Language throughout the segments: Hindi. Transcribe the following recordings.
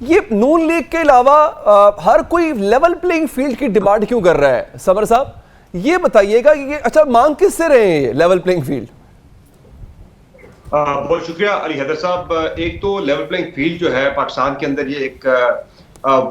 ये नून लीग के अलावा हर कोई लेवल प्लेइंग फील्ड की डिमांड क्यों कर रहा है? समर साहब ये बताइएगा कि अच्छा मांग किससे रहे हैं ये लेवल प्लेइंग फील्ड? बहुत शुक्रिया अली हैदर साहब। एक तो लेवल प्लेइंग फील्ड जो है पाकिस्तान के अंदर, ये एक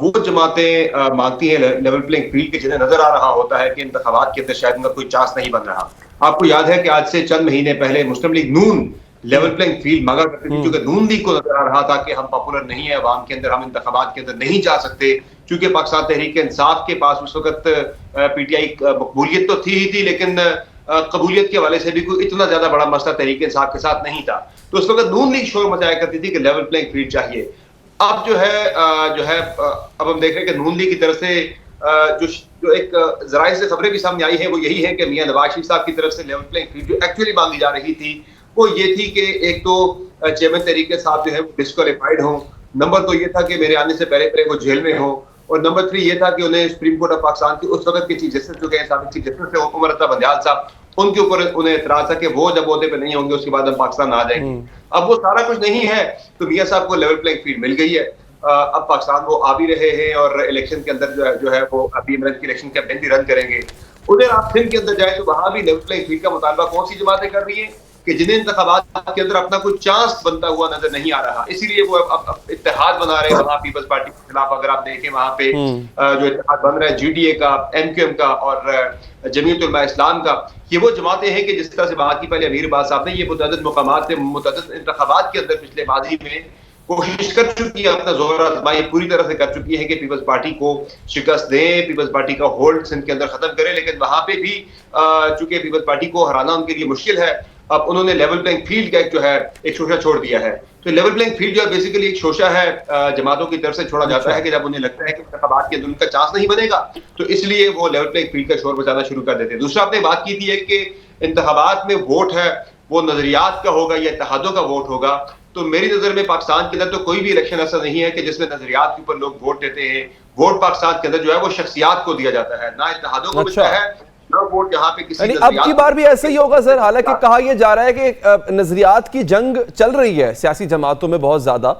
वो जमातें मांगती हैं लेवल प्लेइंग फील्ड के, जिन्हें नजर आ रहा होता है कि इंतखाबात के अंदर शायद उनका कोई चांस नहीं बन रहा। आपको याद है कि आज से चंद महीने पहले मुस्लिम लीग नून लेवल प्लेइंग फील्ड मांगा करती थी, क्योंकि नून लीग को नजर आ रहा था कि हम पॉपुलर नहीं है अवाम के अंदर, हम इंतखाबात के अंदर नहीं जा सकते, क्योंकि पाकिस्तान तहरीक इंसाफ के पास उस वक्त पीटीआई मकबूलियत तो थी ही थी, लेकिन कबूलियत के हवाले से भी कोई इतना ज्यादा बड़ा मसला तहरीक इंसाफ के साथ नहीं था। तो उस वक्त नून लीग शोर मचाया करती थी कि लेवल प्लेइंग फील्ड चाहिए। अब जो है अब हम देख रहे हैं कि नून लीग की तरफ से जो एक जराये से खबरें भी सामने आई है वो यही है कि मियां नवाज शरीफ साहब की तरफ से लेवल प्लेइंग फील्ड जो एक्चुअली मांगी जा रही थी वो ये थी कि एक तो चेयरमैन तहरीक साहब जो है वो डिस्क्वालीफाइड हो, नंबर तो ये था कि मेरे आने से पहले वो जेल में हो, और नंबर 3 ये था कि उन्हें सुप्रीम कोर्ट ऑफ पाकिस्तान की उस वक्त के चीफ जस्टिस जो गए साबिक चीफ जस्टिस थे उमर अता बंदयाल साहब, उनके ऊपर उन्हें एतराज था कि वो जब ओहदे पे नहीं होंगे उसके बाद हम पाकिस्तान आ जाएंगे। अब वो सारा कुछ नहीं है तो मियां साहब को लेवल प्लेइंग फील्ड मिल गई है। अब पाकिस्तान वो आ भी रहे हैं और इलेक्शन के अंदर जो है वो अभी इमरान की इलेक्शन कैंपेन भी रन करेंगे। उधर आप सिंध के अंदर जाए तो वहां भी लेवल प्लेइंग फील्ड का मुतालबा कौन सी जमातें कर रही है कि जिन्हें इंतखाबात के अंदर अपना कोई चांस बनता हुआ नजर नहीं आ रहा, इसीलिए वो अब इत्तेहाद बना रहे हैं वहां पीपल्स पार्टी के खिलाफ। अगर आप देखें वहां पे जो इत्तेहाद बन रहा है जीडीए का, एमक्यूएम का और जमीयत उलमा इस्लाम का, ये वो जमातें हैं कि जिस तरह से बात की पहले अमीर अब्बास साहब ने, ये मुतअद्दिद मुकामात से मुतअद्दिद इंतखाबात के अंदर पिछले माजी में कोशिश कर चुकी है, अपना जोर आजमाई पूरी तरह से कर चुकी है कि पीपल्स पार्टी को शिकस्त दें, पीपल्स पार्टी का होल्ड सिंध के अंदर खत्म करें, लेकिन वहां पे भी चूंकि पीपल्स पार्टी को हराना उनके लिए मुश्किल है, अब उन्होंने लेवल प्लेइंग फील्ड का जो है एक शोशा छोड़ दिया है। तो लेवल प्लेइंग फील्ड जो है बेसिकली एक शोशा है, जमातों की तरफ से छोड़ा जाता है कि जब उन्हें लगता है कि इंतखाबात के अंदर उनका चांस नहीं बनेगा तो इसलिए वो लेवल प्लेइंग फील्ड का शोर बजाना शुरू कर देते हैं। दूसरा आपने बात की थी कि इंतखाबात में वोट है वो नजरियात का होगा या इत्तेहादों का वोट होगा, तो मेरी नजर में पाकिस्तान के अंदर तो कोई भी इलेक्शन ऐसा नहीं है कि जिसमें नजरियात के ऊपर लोग वोट देते हैं। वोट पाकिस्तान के अंदर जो है वो शख्सियात को दिया जाता है, ना इत्तेहादों को मिलता है, ना वोट यहाँ पे किसी अब की बार भी ऐसे ही होगा सर। हालांकि कहा यह जा रहा है कि नजरियात की जंग चल रही है सियासी जमातों में बहुत ज्यादा,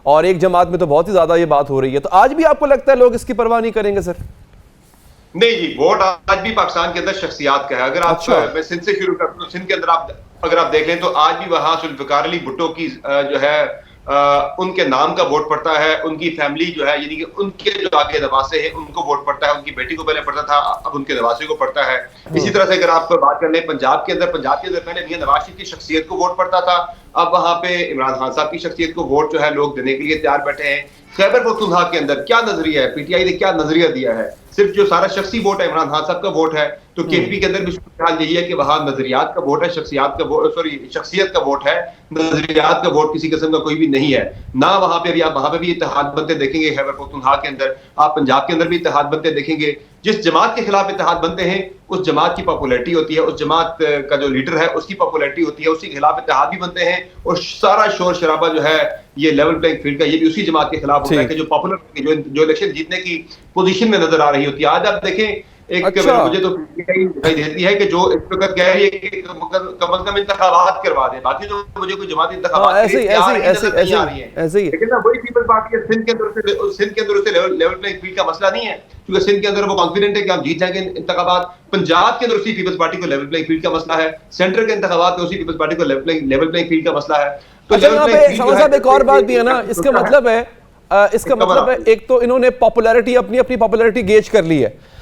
और एक जमात में तो बहुत ही ज्यादा ये बात हो रही है, तो आज भी आपको लगता है लोग इसकी परवाह नहीं करेंगे सर? नहीं जी, वोट आज भी पाकिस्तान के अंदर शख्सियात का है। अगर आप मैं सिंध से शुरू करता हूं, सिंध के अंदर आप अगर आप देख लें तो आज भी वहां जुल्फिकार अली भुट्टो की जो है उनके नाम का वोट पड़ता है, उनकी फैमिली जो है यानी कि उनके जो आगे नवासे हैं उनको वोट पड़ता है, उनकी बेटी को पहले पड़ता था अब उनके नवासे को पड़ता है। इसी तरह से अगर आप बात कर लें पंजाब के अंदर पहले मियां नवाज शरीफ की शख्सियत को वोट पड़ता था, अब वहां पे इमरान खान साहब की शख्सियत को वोट जो है लोग देने के लिए तैयार बैठे हैं। खैबर पख्तूनख्वा के अंदर क्या नजरिया है, पीटीआई ने क्या नजरिया दिया है, सिर्फ जो सारा शख्सी वोट है इमरान खान साहब का वोट है, तो केपी के अंदर भी हाल यही है कि वहां नजरियात का वोट है, शख्सियत का वोट है, नजरियात का वोट किसी किस्म का कोई भी नहीं है ना। वहां पे भी आप वहां पे भी इत्तेहाद बनते देखेंगे खैबर पख्तूनख्वा के अंदर, आप पंजाब के अंदर भी इत्तेहाद बनते देखेंगे। जिस जमात के खिलाफ इत्तेहाद बनते हैं उस जमात की पॉपुलैरिटी होती है, उस जमात का जो लीडर है उसकी पॉपुलैरिटी होती है, उसके खिलाफ इत्तेहाद भी बनते हैं, और सारा शोर शराबा जो है ये लेवल प्लेइंग फील्ड का ये भी उसी जमात के खिलाफ होता है कि जो पॉपुलर जो इलेक्शन जीतने की पोजीशन में नजर आ रही होती है। आज आप देखें एक मुझे तो दिखाई देती है कि जो इस वक्त कह रही है कि कम अज कम इंतखाबात करवा दे, बाकी जो मुझे कोई जमाती इंतखाबात ऐसे ही लेकिन ना वही पीपल्स पार्टी है सिंध के अंदर उसे लेवल प्लेइंग फील्ड का मसला नहीं है, क्योंकि सिंध के अंदर वो कॉन्फिडेंट है कि हम जीत जाएंगे इंतखाबात। पंजाब के अंदर उसी पीपल्स पार्टी को लेवल प्लेइंग फील्ड का मसला है, सेंटर के इंतखाबात में उसी पीपल्स पार्टी को लेवल प्लेइंग फील्ड का मसला है। तो यहाँ पे एक और बात भी है ना, इसका मतलब है एक तो इन्होंने पॉपुलैरिटी अपनी पॉपुलैरिटी गेज कर ली है।